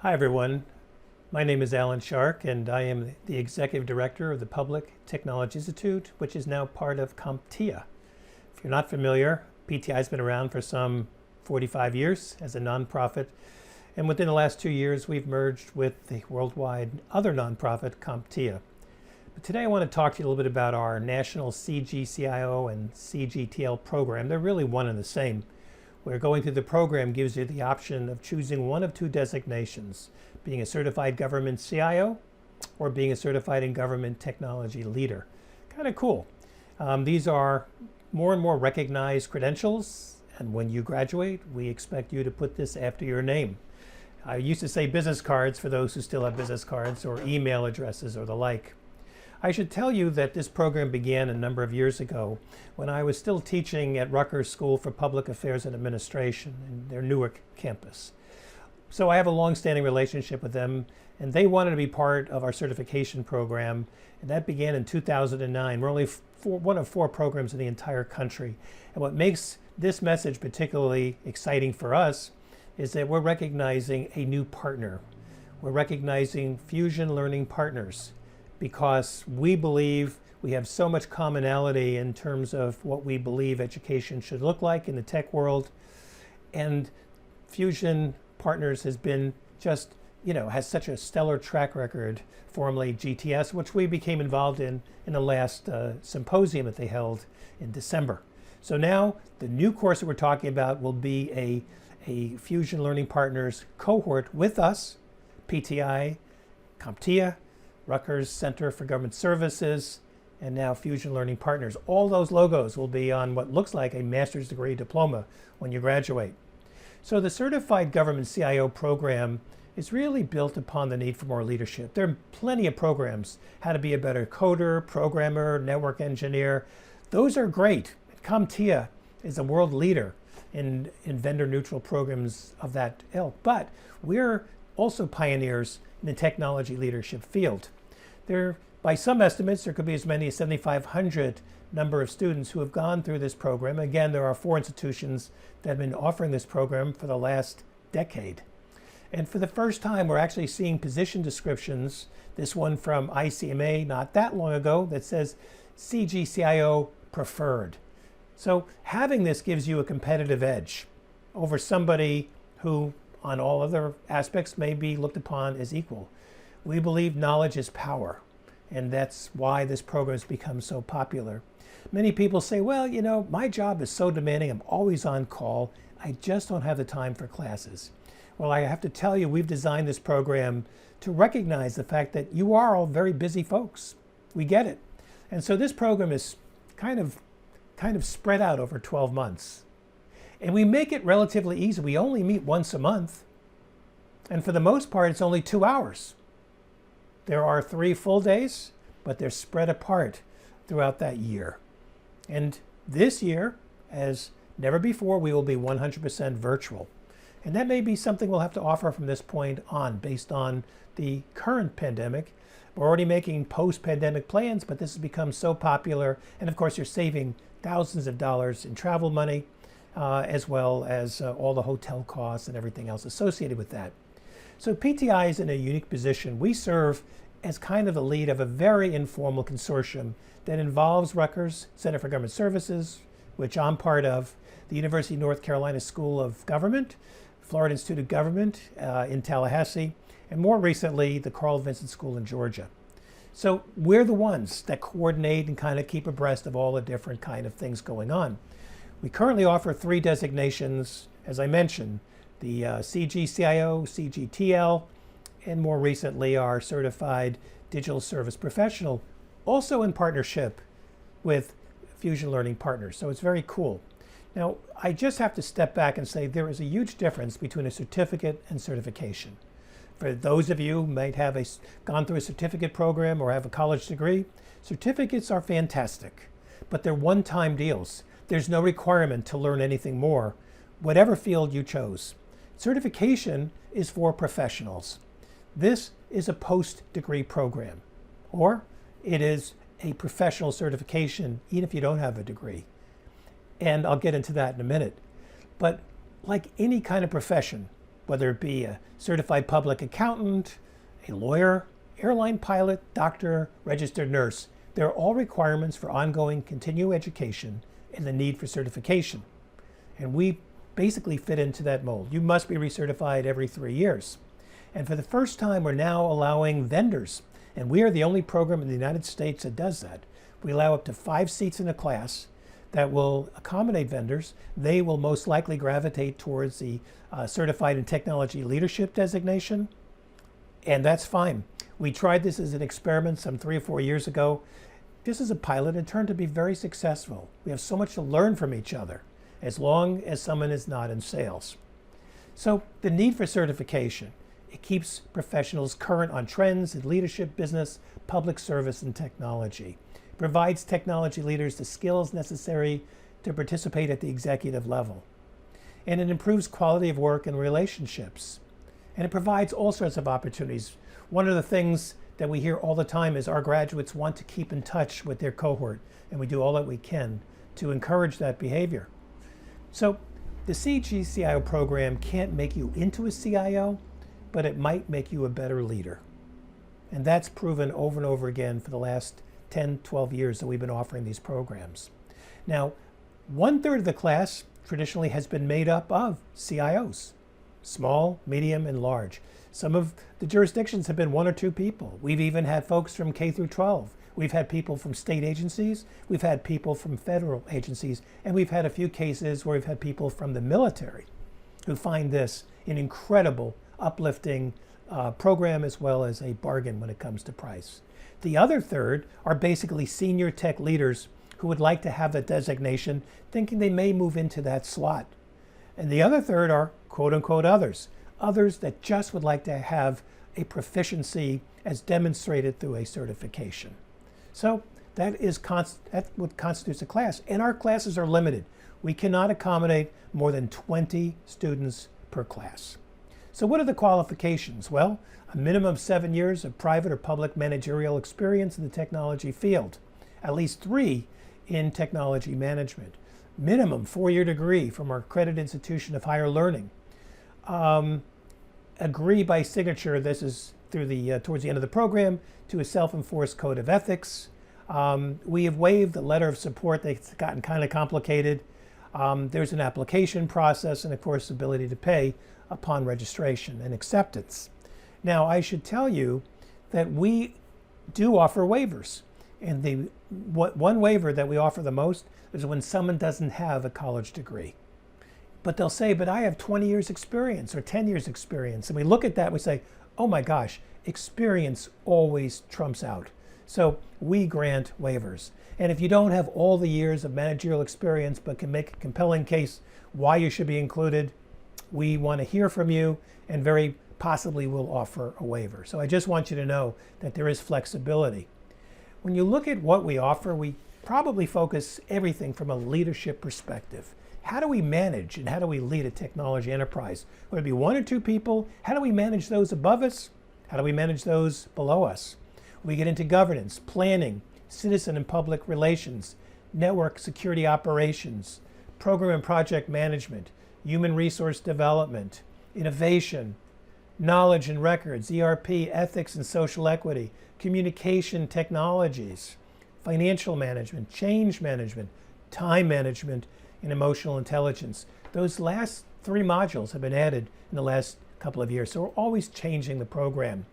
Hi everyone, my name is Alan Shark and I am the Executive Director of the Public Technology Institute, which is now part of CompTIA. If you're not familiar, PTI has been around for some 45 years as a nonprofit, and within the last 2 years we've merged with the worldwide other nonprofit, CompTIA. But today I want to talk to you a little bit about our national CGCIO and CGTL program. They're really one and the same. Where going through the program gives you the option of choosing one of two designations, being a certified government CIO or being a certified government technology leader. Kind of cool. These are more and more recognized credentials, and when you graduate, we expect you to put this after your name. I used to say business cards for those who still have business cards, or email addresses or the like. I should tell you that this program began a number of years ago when I was still teaching at Rutgers School for Public Affairs and Administration in their Newark campus. So I have a long-standing relationship with them, and they wanted to be part of our certification program, and that began in 2009. We're only one of 4 programs in the entire country. And what makes this message particularly exciting for us is that we're recognizing a new partner. We're recognizing Fusion Learning Partners, because we believe we have so much commonality in terms of what we believe education should look like in the tech world. And Fusion Partners has been just, has such a stellar track record, formerly GTS, which we became involved in the last symposium that they held in December. So now the new course that we're talking about will be a Fusion Learning Partners cohort with us, PTI, CompTIA, Rutgers Center for Government Services, and now Fusion Learning Partners. All those logos will be on what looks like a master's degree diploma when you graduate. So the Certified Government CIO program is really built upon the need for more leadership. There are plenty of programs, how to be a better coder, programmer, network engineer. Those are great. CompTIA is a world leader in vendor-neutral programs of that ilk, but we're also pioneers in the technology leadership field. By some estimates, there could be as many as 7,500 number of students who have gone through this program. Again, there are 4 institutions that have been offering this program for the last decade. And for the first time, we're actually seeing position descriptions, this one from ICMA not that long ago, that says CGCIO preferred. So having this gives you a competitive edge over somebody who on all other aspects may be looked upon as equal. We believe knowledge is power, and that's why this program has become so popular. Many people say, well, my job is so demanding, I'm always on call, I just don't have the time for classes. Well, I have to tell you, we've designed this program to recognize the fact that you are all very busy folks. We get it. And so this program is kind of spread out over 12 months. And we make it relatively easy. We only meet once a month. And for the most part, it's only 2 hours. There are 3 full days, but they're spread apart throughout that year. And this year, as never before, we will be 100% virtual. And that may be something we'll have to offer from this point on based on the current pandemic. We're already making post-pandemic plans, but this has become so popular. And of course, you're saving thousands of dollars in travel money, as well as all the hotel costs and everything else associated with that. So PTI is in a unique position. We serve as kind of the lead of a very informal consortium that involves Rutgers Center for Government Services, which I'm part of, the University of North Carolina School of Government, Florida Institute of Government in Tallahassee, and more recently, the Carl Vinson School in Georgia. So we're the ones that coordinate and kind of keep abreast of all the different kind of things going on. We currently offer 3 designations, as I mentioned, the CGCIO, CGTL, and more recently our Certified Digital Service Professional, also in partnership with Fusion Learning Partners. So it's very cool. Now, I just have to step back and say there is a huge difference between a certificate and certification. For those of you who might have gone through a certificate program or have a college degree, certificates are fantastic, but they're one-time deals. There's no requirement to learn anything more, whatever field you chose. Certification is for professionals. This is a post-degree program, or it is a professional certification, even if you don't have a degree. And I'll get into that in a minute. But like any kind of profession, whether it be a certified public accountant, a lawyer, airline pilot, doctor, registered nurse. They're all requirements for ongoing continuing education and the need for certification. And we basically fit into that mold. You must be recertified every 3 years. And for the first time, we're now allowing vendors. And we are the only program in the United States that does that. We allow up to 5 seats in a class that will accommodate vendors. They will most likely gravitate towards the Certified in Technology Leadership designation. And that's fine. We tried this as an experiment some 3 or 4 years ago. This is a pilot. It turned to be very successful. We have so much to learn from each other, as long as someone is not in sales. So the need for certification, it keeps professionals current on trends in leadership, business, public service, and technology. It provides technology leaders the skills necessary to participate at the executive level. And it improves quality of work and relationships. And it provides all sorts of opportunities. One of the things that we hear all the time is our graduates want to keep in touch with their cohort, and we do all that we can to encourage that behavior. So the CGCIO program can't make you into a CIO, but it might make you a better leader. And that's proven over and over again for the last 10, 12 years that we've been offering these programs. Now, 1/3 of the class traditionally has been made up of CIOs, small, medium, and large. Some of the jurisdictions have been 1 or 2 people. We've even had folks from K through 12. We've had people from state agencies. We've had people from federal agencies. And we've had a few cases where we've had people from the military who find this an incredible, uplifting program as well as a bargain when it comes to price. The other third are basically senior tech leaders who would like to have that designation, thinking they may move into that slot. And the other third are quote unquote others that just would like to have a proficiency as demonstrated through a certification. So that's what constitutes a class. And our classes are limited. We cannot accommodate more than 20 students per class. So what are the qualifications? Well, a minimum of 7 years of private or public managerial experience in the technology field, at least 3 in technology management, minimum 4-year degree from our accredited institution of higher learning. Agree by signature, this is through towards the end of the program, to a self-enforced code of ethics. We have waived the letter of support that's gotten kind of complicated. There's an application process and, of course, ability to pay upon registration and acceptance. Now, I should tell you that we do offer waivers. And one waiver that we offer the most is when someone doesn't have a college degree. But they'll say, but I have 20 years experience or 10 years experience. And we look at that and we say, oh my gosh, experience always trumps out. So we grant waivers. And if you don't have all the years of managerial experience but can make a compelling case why you should be included, we want to hear from you and very possibly will offer a waiver. So I just want you to know that there is flexibility. When you look at what we offer, we probably focus everything from a leadership perspective. How do we manage and how do we lead a technology enterprise? Would it be 1 or 2 people? How do we manage those above us? How do we manage those below us? We get into governance, planning, citizen and public relations, network security operations, program and project management, human resource development, innovation, knowledge and records, ERP, ethics and social equity, communication technologies, financial management, change management, time management, and emotional intelligence. Those last 3 modules have been added in the last couple of years, so we're always changing the program.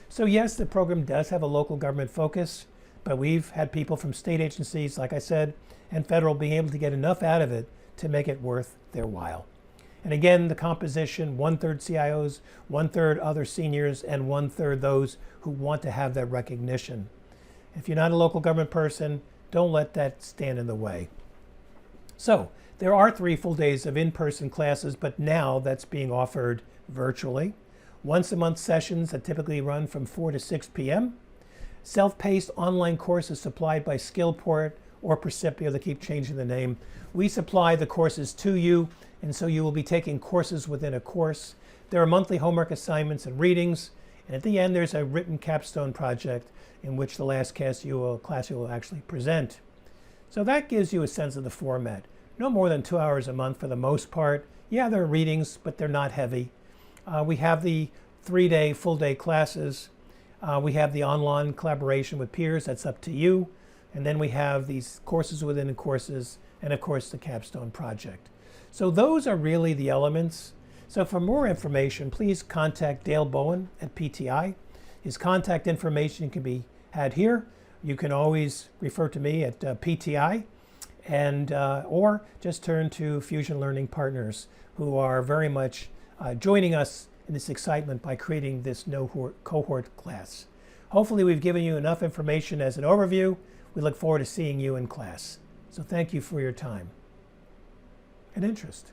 So yes, the program does have a local government focus, but we've had people from state agencies, like I said, and federal being able to get enough out of it to make it worth their while. And again, the composition, 1/3 CIOs, 1/3 other seniors, and 1/3 those who want to have that recognition. If you're not a local government person, don't let that stand in the way. So there are 3 full days of in-person classes, but now that's being offered virtually. Once-a-month sessions that typically run from 4 to 6 p.m. Self-paced online courses supplied by Skillport or Percipio, they keep changing the name. We supply the courses to you, and so you will be taking courses within a course. There are monthly homework assignments and readings, and at the end there's a written capstone project in which the last class you will actually present. So that gives you a sense of the format. No more than 2 hours a month for the most part. Yeah, there are readings, but they're not heavy. We have the 3-day, full-day classes. We have the online collaboration with peers. That's up to you. And then we have these courses within the courses, and of course the capstone project. So those are really the elements. So for more information, please contact Dale Bowen at PTI. His contact information can be had here. You can always refer to me at PTI, and or just turn to Fusion Learning Partners, who are very much joining us in this excitement by creating this cohort class. Hopefully we've given you enough information as an overview. We look forward to seeing you in class. So thank you for your time and interest.